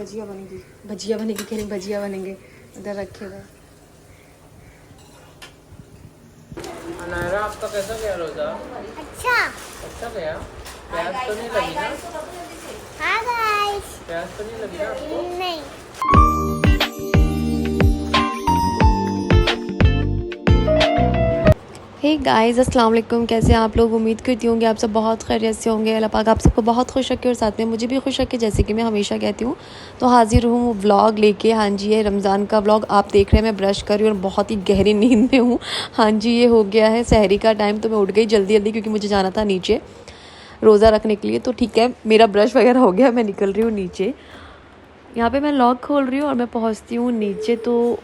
भजिया बनेगी, भजिया बनेगी कि नहीं, भजिया बनेंगे इधर रखे हुए। अनायरा आपका कैसा गया रोजा? अच्छा गया। प्यास तो नहीं लगी ना? हाँ गाइस। प्यास तो नहीं लगी ना आपको? नहीं। हे गाइस, अस्सलाम वालेकुम। कैसे हैं आप लोग? उम्मीद करती होंगे आप सब बहुत खैरियत से होंगे। अल्लाह पाक आप सबको बहुत खुश रखे और साथ में मुझे भी खुश रखे, जैसे कि मैं हमेशा कहती हूँ। तो हाजिर हूँ व्लॉग लेके। हाँ जी, ये रमज़ान का व्लॉग आप देख रहे हैं। मैं ब्रश कर रही हूँ और बहुत ही गहरी नींद में हूँ। हाँ जी, ये हो गया है सहरी का टाइम, तो मैं उठ गई जल्दी जल्दी क्योंकि मुझे जाना था नीचे रोज़ा रखने के लिए। तो ठीक है, मेरा ब्रश वगैरह हो गया, मैं निकल रही हूँ नीचे। यहाँ पे मैं लॉक खोल रही हूँ और मैं पहुँचती हूँ नीचे, तो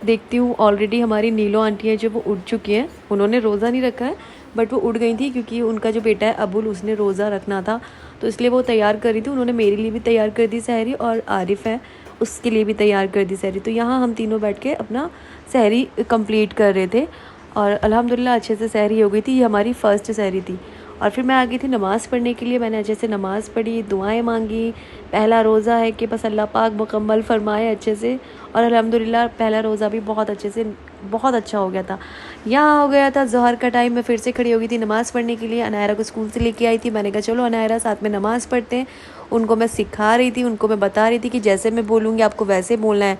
देखती हूँ ऑलरेडी हमारी नीलो आंटी है जो वो उठ चुकी हैं। उन्होंने रोज़ा नहीं रखा है बट वो उठ गई थी क्योंकि उनका जो बेटा है अबुल, उसने रोज़ा रखना था, तो इसलिए वो तैयार कर रही थी। उन्होंने मेरे लिए भी तैयार कर दी सहरी और आरिफ है उसके लिए भी तैयार कर दी सहरी। तो यहाँ हम तीनों बैठ के अपना सहरी कंप्लीट कर रहे थे और अल्हम्दुलिल्लाह अच्छे से सहरी हो गई थी। ये हमारी फ़र्स्ट सहरी थी। और फिर मैं आ गई थी नमाज़ पढ़ने के लिए। मैंने अच्छे से नमाज़ पढ़ी, दुआएं मांगी। पहला रोज़ा है कि बस अल्लाह पाक मुकम्मल फ़रमाए अच्छे से। और अल्हम्दुलिल्लाह पहला रोज़ा भी बहुत अच्छे से, बहुत अच्छा हो गया था। यहाँ हो गया था ज़ोहर का टाइम। मैं फिर से खड़ी हो गई थी नमाज़ पढ़ने के लिए। अनायरा को स्कूल से लेके आई थी। मैंने कहा चलो अनायरा साथ में नमाज़ पढ़ते हैं। उनको मैं सिखा रही थी, उनको मैं बता रही थी कि जैसे मैं बोलूँगी आपको वैसे बोलना है।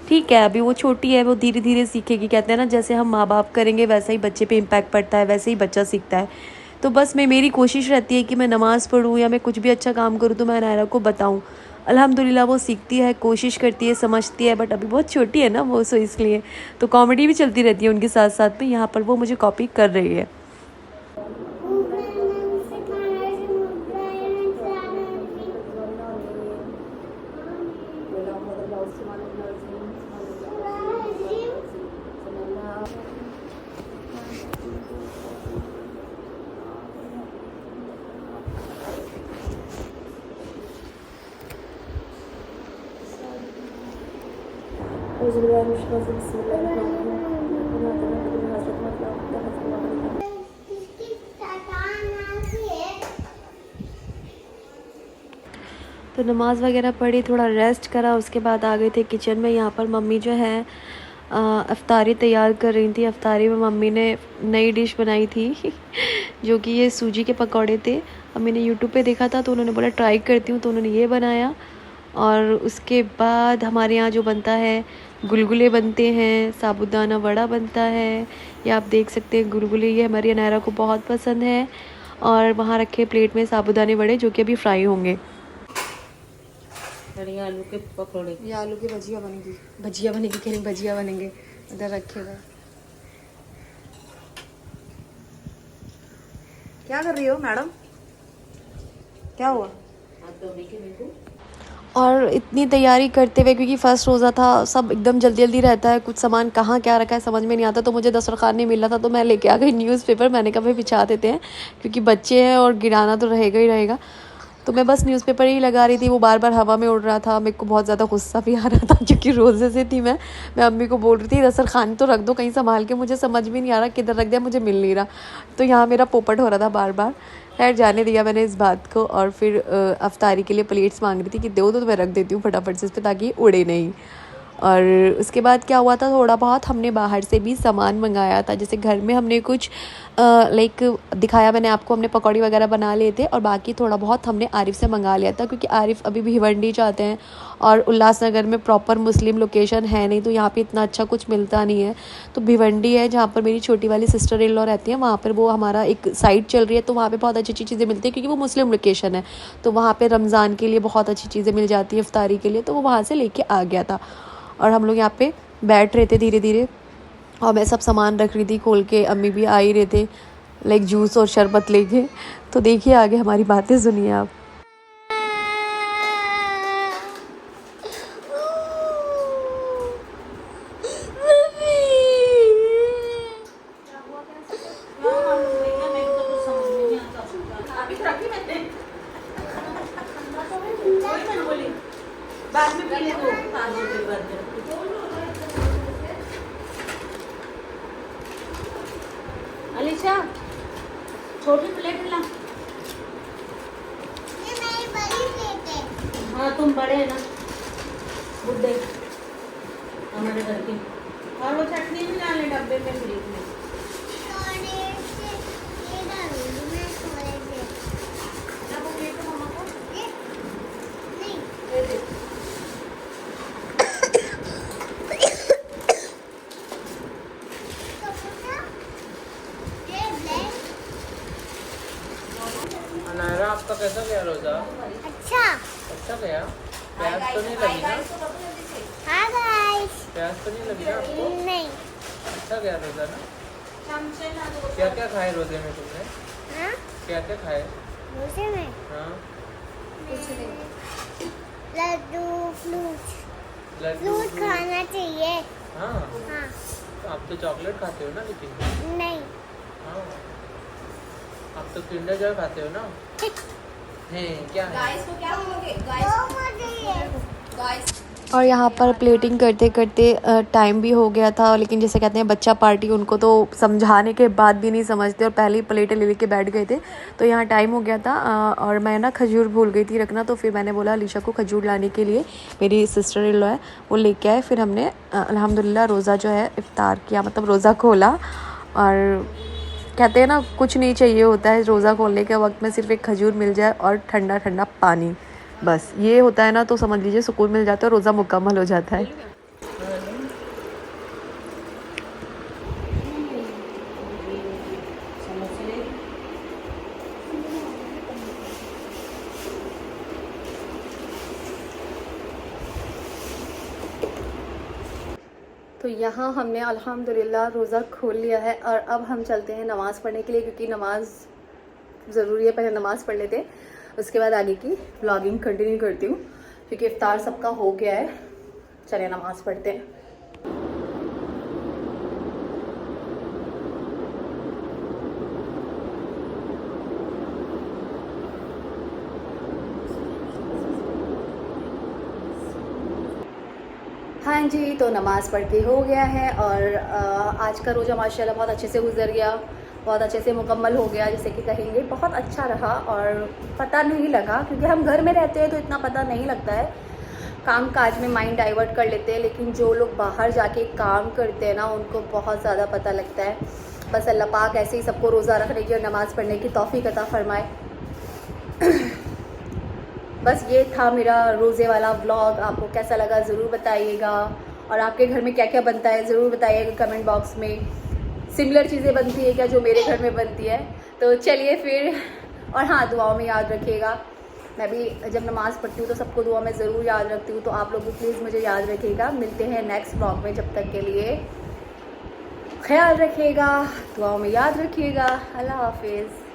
ठीक है, अभी वो छोटी है, वो धीरे धीरे सीखेगी। कहते हैं ना, जैसे हम माँ बाप करेंगे वैसे ही बच्चे पे इम्पैक्ट पड़ता है, वैसे ही बच्चा सीखता है। तो बस मेरी कोशिश रहती है कि मैं नमाज़ पढ़ूँ या मैं कुछ भी अच्छा काम करूँ तो मैं नायरा को बताऊँ। अल्हम्दुलिल्लाह वो सीखती है, कोशिश करती है, समझती है, बट अभी बहुत छोटी है ना वो, सो इसलिए तो कॉमेडी भी चलती रहती है उनके साथ साथ में। यहाँ पर वो मुझे कॉपी कर रही है। तो नमाज़ वगैरह पढ़ी, थोड़ा रेस्ट करा, उसके बाद आ गए थे किचन में। यहाँ पर मम्मी जो है अफ्तारी तैयार कर रही थी। अफ्तारी में मम्मी ने नई डिश बनाई थी जो कि ये सूजी के पकौड़े थे। मम्मी ने यूट्यूब पे देखा था तो उन्होंने बोला ट्राई करती हूँ, तो उन्होंने ये बनाया। और उसके बाद हमारे यहाँ जो बनता है, गुलगुले बनते हैं, साबूदाना वड़ा बनता है। ये आप देख सकते हैं गुलगुले, ये हमारी अनायरा को बहुत पसंद है। और वहाँ रखे प्लेट में साबूदाने वड़े जो कि अभी फ्राई होंगे। आलू के पकौड़े, ये आलू की भजिया बनेगी, भजिया बनेगी कि नहीं, भजिया बनेंगे इधर रखे हुए। क्या कर रही हो मैडम? क्या हुआ? और इतनी तैयारी करते हुए, क्योंकि फ़र्स्ट रोज़ा था, सब एकदम जल्दी जल्दी रहता है, कुछ सामान कहाँ क्या रखा है समझ में नहीं आता। तो मुझे दस्तरखान नहीं मिल रहा था तो मैं लेके आ गई न्यूज़पेपर। मैंने कहा भाई बिछा देते हैं क्योंकि बच्चे हैं और गिराना तो रहेगा ही रहेगा। तो मैं बस न्यूज़पेपर ही लगा रही थी, वो बार बार हवा में उड़ रहा था। मेरे को बहुत ज़्यादा गुस्सा भी आ रहा था क्योंकि रोज़े से थी मैं अम्मी को बोल रही थी दस्तरखान तो रख दो कहीं संभाल के, मुझे समझ में नहीं आ रहा किधर रख दिया, मुझे मिल नहीं रहा। तो यहाँ मेरा पोपट हो रहा था बार बार। खैर जाने दिया मैंने इस बात को। और फिर अफ्तारी के लिए प्लेट्स मांग रही थी कि दो तो मैं रख देती हूँ फटाफट से इस पर ताकि उड़े नहीं। और उसके बाद क्या हुआ था, थोड़ा बहुत हमने बाहर से भी सामान मंगाया था। जैसे घर में हमने कुछ लाइक दिखाया मैंने आपको, हमने पकौड़ी वगैरह बना लिए थे और बाकी थोड़ा बहुत हमने आरिफ से मंगा लिया था क्योंकि आरिफ अभी भी भिवंडी चाहते हैं और उल्लासनगर में प्रॉपर मुस्लिम लोकेशन है नहीं, तो यहाँ पे इतना अच्छा कुछ मिलता नहीं है। तो भिवंडी है जहाँ पर मेरी छोटी वाली सिस्टर इन लॉ रहती है, वहाँ पर वो हमारा एक साइट चल रही है, तो वहाँ पर बहुत अच्छी अच्छी चीज़ें मिलती है क्योंकि वो मुस्लिम लोकेशन है। तो वहाँ पर रमज़ान के लिए बहुत अच्छी चीज़ें मिल जाती है इफ्तारी के लिए, तो वो वहाँ से लेके आ गया था। और हम लोग यहाँ पे बैठ रहे थे धीरे धीरे और मैं सब सामान रख रही थी खोल के। अम्मी भी आ ही रहे थे लाइक जूस और शरबत लेके। तो देखिए आगे हमारी बातें सुनिए आप। अलीशा छोटी प्लेट ला। ये मेरी बड़ी प्लेट है। हाँ तुम बड़े है ना। बुड्ढे हमारे घर के। और वो चटनी भी डाले डब्बे में फ्रिज में। ना वो प्लेट तो मम्मा को दे दे। अनायरा आपका कैसा गया रोजा? अच्छा। अच्छा गया। प्यास तो नहीं लगी ना? हाँ गाइस। प्यास तो नहीं लगी ना आपको? नहीं। अच्छा गया रोजा ना? चमचे ना दो। क्या क्या खाए रोजे में तुमने? हाँ? क्या क्या खाए? रोजे में हाँ, लड्डू फ्रूट लड्डू फ्रूट खाना चाहिए। हाँ, हाँ। तो आप तो चॉकलेट खाते हो ना लेकिन। नहीं। हाँ, आप तो किंडर जॉय खाते हो ना? हैं क्या है? गाइस को क्या बोलोगे? गाइस और यहाँ पर प्लेटिंग करते करते टाइम भी हो गया था, लेकिन जैसे कहते हैं बच्चा पार्टी, उनको तो समझाने के बाद भी नहीं समझते और पहले ही प्लेटें ले लेके बैठ गए थे। तो यहाँ टाइम हो गया था और मैं ना खजूर भूल गई थी रखना, तो फिर मैंने बोला अलीशा को खजूर लाने के लिए, मेरी सिस्टर इन लॉ है वो लेके आए। फिर हमने अल्हम्दुलिल्लाह रोज़ा जो है इफ्तार किया, मतलब रोज़ा खोला। और कहते हैं ना कुछ नहीं चाहिए होता है रोज़ा खोलने के वक्त में, सिर्फ एक खजूर मिल जाए और ठंडा ठंडा पानी, बस ये होता है ना, तो समझ लीजिए सुकून मिल जाता है, रोज़ा मुकम्मल हो जाता है। तो यहाँ हमने अल्हम्दुलिल्लाह रोज़ा खोल लिया है और अब हम चलते हैं नमाज़ पढ़ने के लिए, क्योंकि नमाज़ ज़रूरी है। पहले नमाज़ पढ़ लेते हैं, उसके बाद आगे की व्लॉगिंग कंटिन्यू करती हूँ, क्योंकि इफ्तार सबका हो गया है। चलिए नमाज़ पढ़ते हैं। हाँ जी, तो नमाज़ पढ़ के हो गया है और आज का रोज़ा माशाल्लाह बहुत अच्छे से गुजर गया, बहुत अच्छे से मुकम्मल हो गया, जैसे कि कहेंगे बहुत अच्छा रहा। और पता नहीं लगा, क्योंकि हम घर में रहते हैं तो इतना पता नहीं लगता है, काम काज में माइंड डाइवर्ट कर लेते हैं, लेकिन जो लोग बाहर जाके काम करते हैं ना उनको बहुत ज़्यादा पता लगता है। बस अल्लाह पाक ऐसे ही सबको रोज़ा रखने की और नमाज़ पढ़ने की तौफीक अता फरमाए। बस ये था मेरा रोज़े वाला व्लॉग, आपको कैसा लगा ज़रूर बताइएगा। और आपके घर में क्या क्या बनता है ज़रूर बताइएगा कमेंट बॉक्स में। सिमिलर चीज़ें बनती है क्या जो मेरे घर में बनती है? तो चलिए फिर, और हाँ दुआओं में याद रखिएगा। मैं भी जब नमाज़ पढ़ती हूँ तो सबको दुआ में ज़रूर याद रखती हूँ, तो आप लोग भी प्लीज़ मुझे याद रखिएगा। मिलते हैं नेक्स्ट व्लॉग में, जब तक के लिए ख्याल रखिएगा, दुआओं में याद रखिएगा। अल्लाह हाफिज़।